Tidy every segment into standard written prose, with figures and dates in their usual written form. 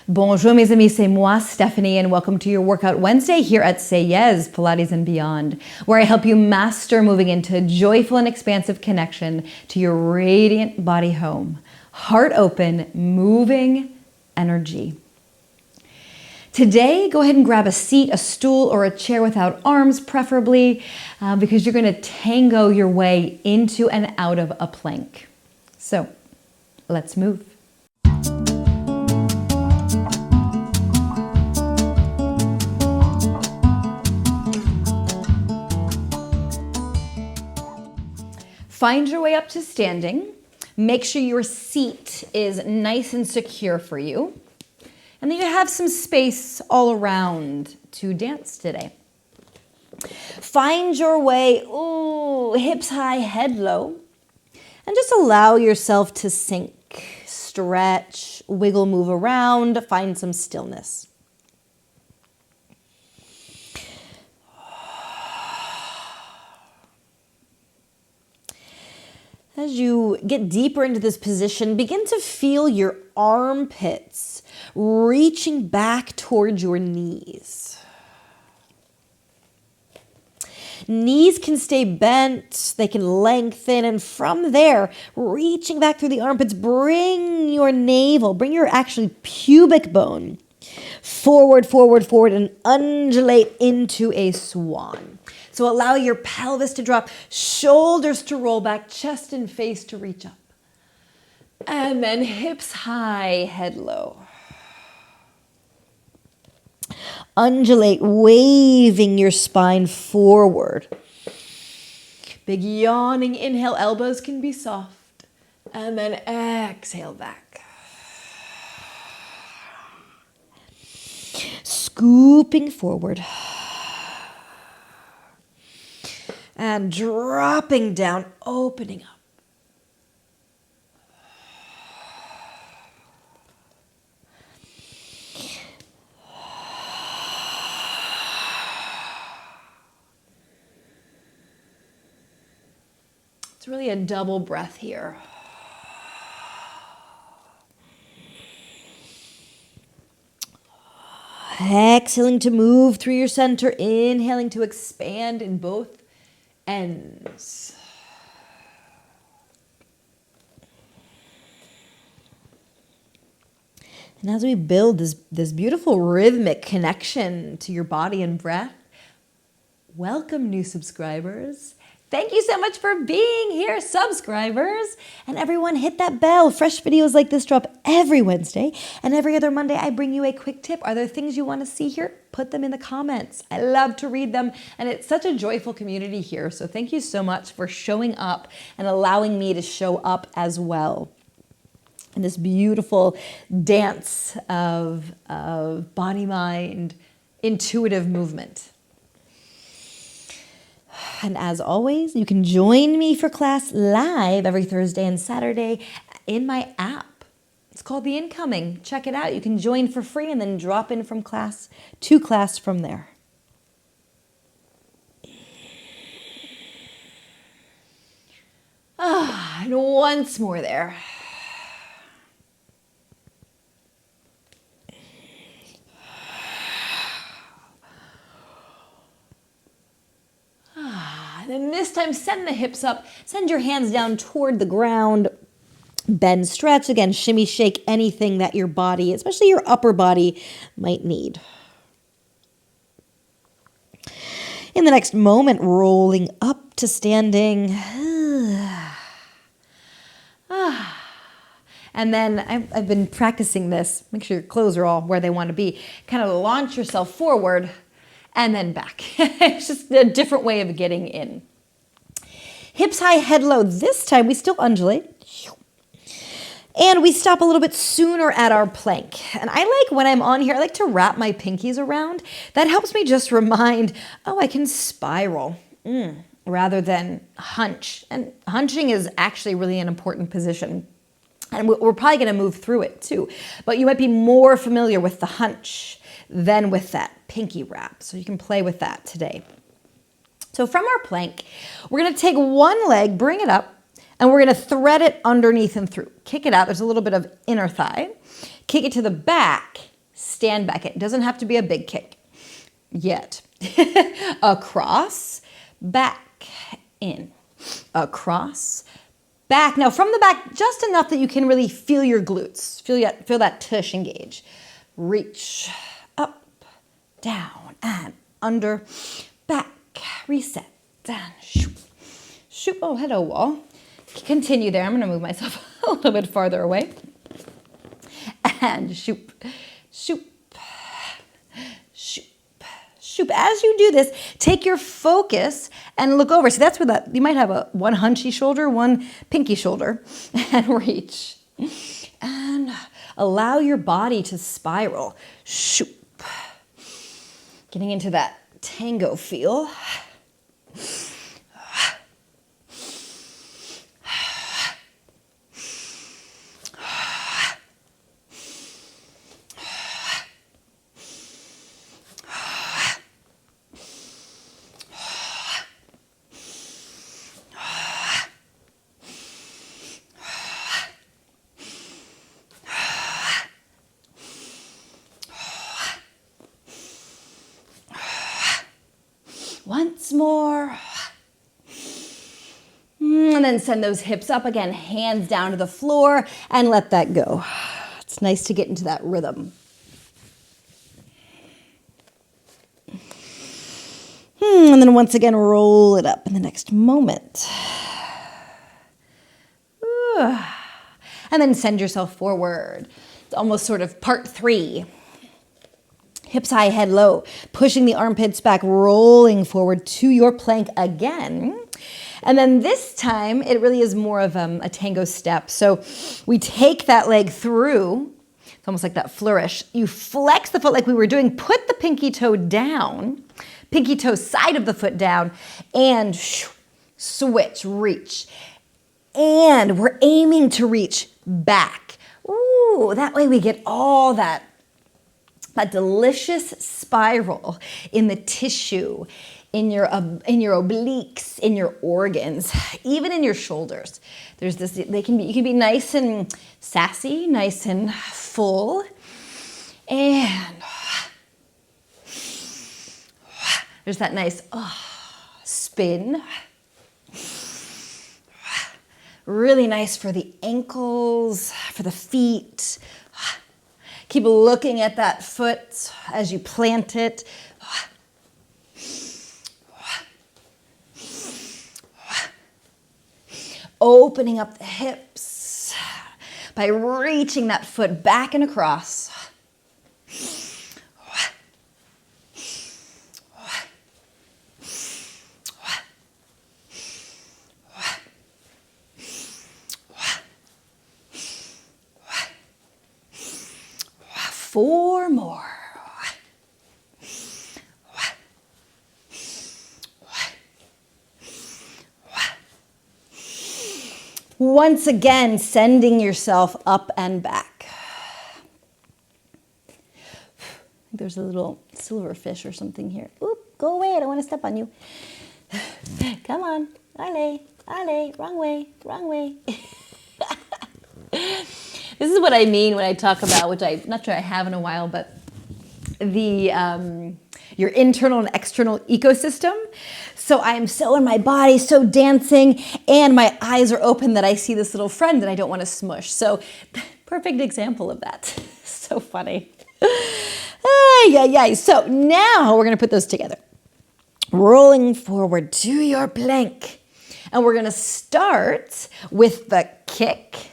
Bonjour mes amis, c'est moi Stephanie and welcome to your Workout Wednesday here at Say Yes, Pilates and Beyond, where I help you master moving into joyful and expansive connection to your radiant body home. Heart open, moving energy. Today, go ahead and grab a seat, a stool, or a chair without arms, preferably, because you're going to tango your way into and out of a plank. So, let's move. Find your way up to standing. Make sure your seat is nice and secure for you. And then you have some space all around to dance today. Find your way, hips high, head low. And just allow yourself to sink, stretch, wiggle, move around, find some stillness. As you get deeper into this position, begin to feel your armpits reaching back towards your knees. Knees can stay bent, they can lengthen, and from there, reaching back through the armpits, bring your navel, bring your actually pubic bone forward, forward, forward, and undulate into a swan. So allow your pelvis to drop, shoulders to roll back, chest and face to reach up. And then hips high, head low. Undulate, waving your spine forward. Big yawning inhale, elbows can be soft. And then exhale back. Scooping forward. And dropping down, opening up. It's really a double breath here. Exhaling to move through your center, inhaling to expand in both ends. And as we build this beautiful rhythmic connection to your body and breath, welcome new subscribers. Thank you so much for being here, subscribers. And everyone hit that bell. Fresh videos like this drop every Wednesday. And every other Monday, I bring you a quick tip. Are there things you want to see here? Put them in the comments. I love to read them. And it's such a joyful community here. So thank you so much for showing up and allowing me to show up as well in this beautiful dance of body, mind, intuitive movement. And as always, you can join me for class live every Thursday and Saturday in my app. It's called The Incoming. Check it out. You can join for free and then drop in from class to class from there. And once more there. And this time, send the hips up. Send your hands down toward the ground. Bend, stretch. Again, shimmy, shake anything that your body, especially your upper body, might need. In the next moment, rolling up to standing. And then I've been practicing this. Make sure your clothes are all where they want to be. Kind of launch yourself forward. And then back. It's just a different way of getting in. Hips high, head low. This time we still undulate. And we stop a little bit sooner at our plank. And I like when I'm on here, I like to wrap my pinkies around. That helps me just remind, I can spiral rather than hunch. And hunching is actually really an important position. And we're probably going to move through it too. But you might be more familiar with the hunch than with that pinky wrap. So you can play with that today. So from our plank, we're going to take one leg, bring it up, and we're going to thread it underneath and through. Kick it out. There's a little bit of inner thigh. Kick it to the back stand back. It doesn't have to be a big kick yet. Across, back, in. Across, back. Now from the back, just enough that you can really feel your glutes. Feel that tush engage. Reach, up, down, and under, back, reset, and shoot. Shoot. Oh, hello, wall. Continue there. I'm going to move myself a little bit farther away. And shoot, shoot, shoot, shoot. As you do this, take your focus and look over. So that's where you might have one hunchy shoulder, one pinky shoulder, and reach. And allow your body to spiral. Shoot. Getting into that tango feel. Once more. And then send those hips up again, hands down to the floor, and let that go. It's nice to get into that rhythm. And then once again, roll it up in the next moment. And then send yourself forward. It's almost sort of part 3. Hips high, head low, pushing the armpits back, rolling forward to your plank again. And then this time, it really is more of a tango step. So we take that leg through. It's almost like that flourish. You flex the foot like we were doing. Put the pinky toe down, pinky toe side of the foot down, and switch, reach. And we're aiming to reach back. Ooh, that way we get all that delicious spiral in the tissue, in your obliques, in your organs, even in your shoulders. There's this, you can be nice and sassy, nice and full, and there's that nice spin. Really nice for the ankles, for the feet. Keep looking at that foot as you plant it. Opening up the hips by reaching that foot back and across. Four more. Once again, sending yourself up and back. There's a little silverfish or something here. Oop, go away, I don't want to step on you. Come on, allez, allez, wrong way, wrong way. This is what I mean when I talk about, which I'm not sure I have in a while, but your internal and external ecosystem. So I am so in my body, so dancing, and my eyes are open that I see this little friend that I don't want to smush. So perfect example of that. So funny. So now we're going to put those together. Rolling forward to your plank. And we're going to start with the kick.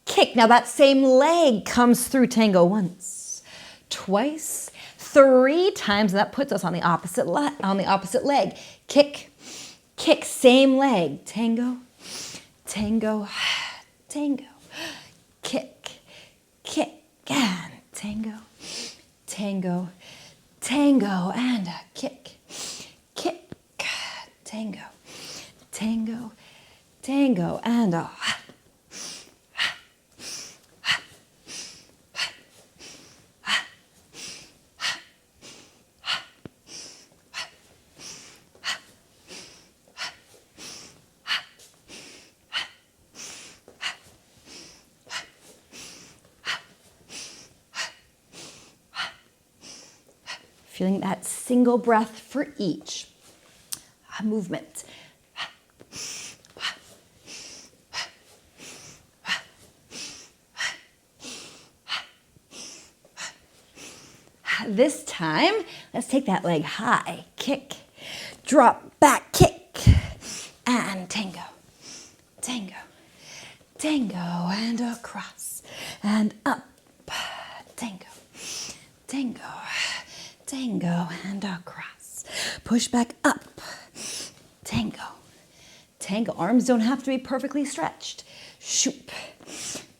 Kick. Now that same leg comes through tango once, twice, 3 times, and that puts us on the opposite leg. Kick, kick, same leg. Tango, tango, tango. Kick, kick, and tango, tango, tango, and a kick, kick, tango, tango, tango, and a Feeling that single breath for each movement. This time, let's take that leg high, kick, drop, back, kick, and tango, tango, tango, and across, and up, tango, tango, tango, and across. Push back up, tango, tango. Arms don't have to be perfectly stretched. Shoop,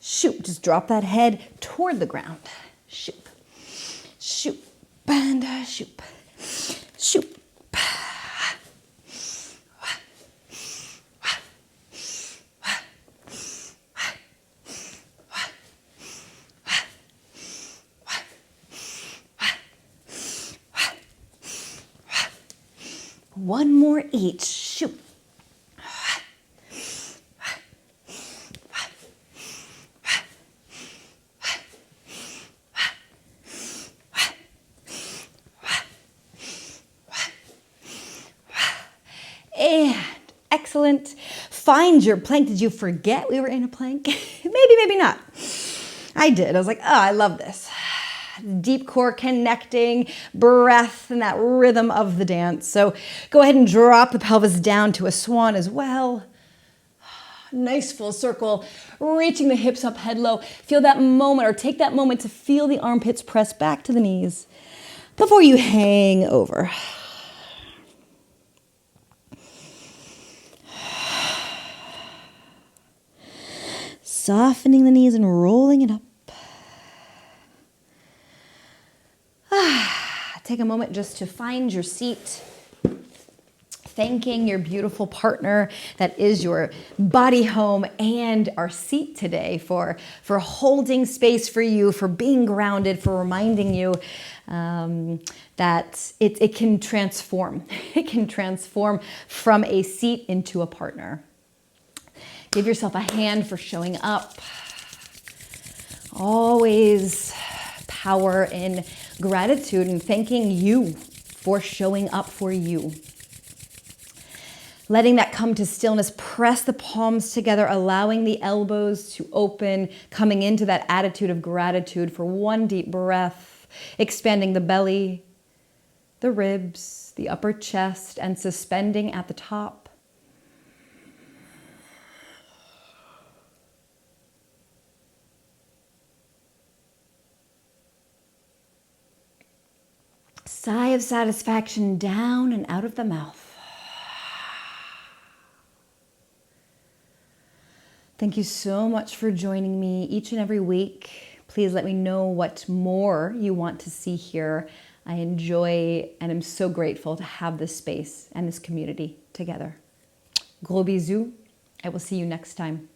shoop. Just drop that head toward the ground. Shoop, shoop, and shoop, shoop. One more each. Shoop. And excellent. Find your plank. Did you forget we were in a plank? Maybe not. I did. I was like, oh, I love this. Deep core connecting, breath, and that rhythm of the dance. So go ahead and drop the pelvis down to a swan as well. Nice full circle, reaching the hips up, head low. Feel that moment, or take that moment to feel the armpits press back to the knees before you hang over. Softening the knees and rolling it up. Take a moment just to find your seat, thanking your beautiful partner that is your body home and our seat today for holding space for you, for being grounded, for reminding you that it can transform. It can transform from a seat into a partner. Give yourself a hand for showing up. Always power in gratitude and thanking you for showing up for you. Letting that come to stillness, press the palms together, allowing the elbows to open, coming into that attitude of gratitude for one deep breath, expanding the belly, the ribs, the upper chest, and suspending at the top. Sigh of satisfaction down and out of the mouth. Thank you so much for joining me each and every week. Please let me know what more you want to see here. I enjoy and am so grateful to have this space and this community together. Gros bisous. I will see you next time.